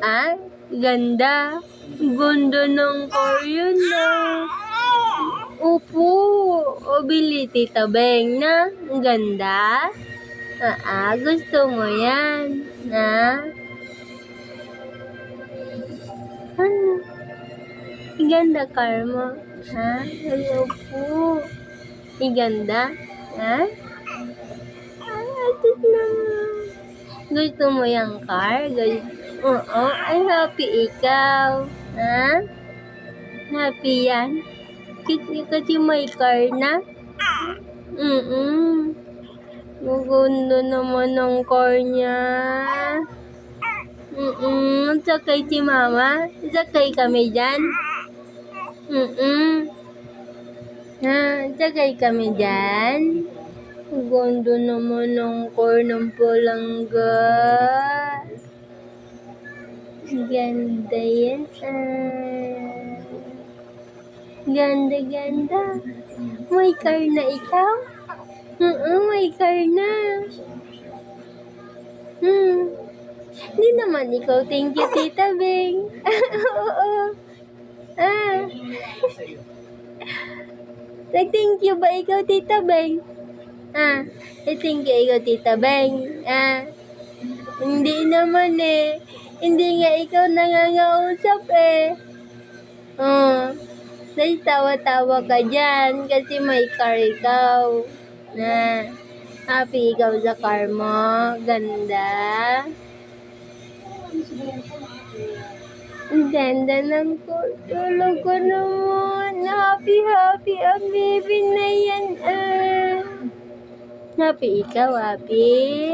Ah, ganda. Ganda ng car yun ah. Opo, o bili Tita Beng na. Ang ganda. Gusto mo yan. Ano? Iganda car mo. Hello po. Iganda. Atit naman. Gusto mo yung car? Oo, ay happy ikaw. Happy yan? Kasi may car na? Maganda naman ang car niya. Sakay si mama? Sakay kami dyan? Sakay kami dyan? Ganda naman ang car ng palangga. Ganda yan. Ganda. May car na ikaw? May car na. Hindi naman ikaw. Thank you, Tita Beng. Oo. Nag-thank you ba ikaw, Tita Beng? Thank you ikaw, Tita Beng. Hindi naman eh. Hindi nga ikaw nangangausap eh. Dahil tawa-tawa ka dyan kasi may car ikaw. Happy ikaw sa car mo. Ganda. Ang ganda ng car. Tulog ko naman. Happy ang baby na yan. Happy ikaw, happy.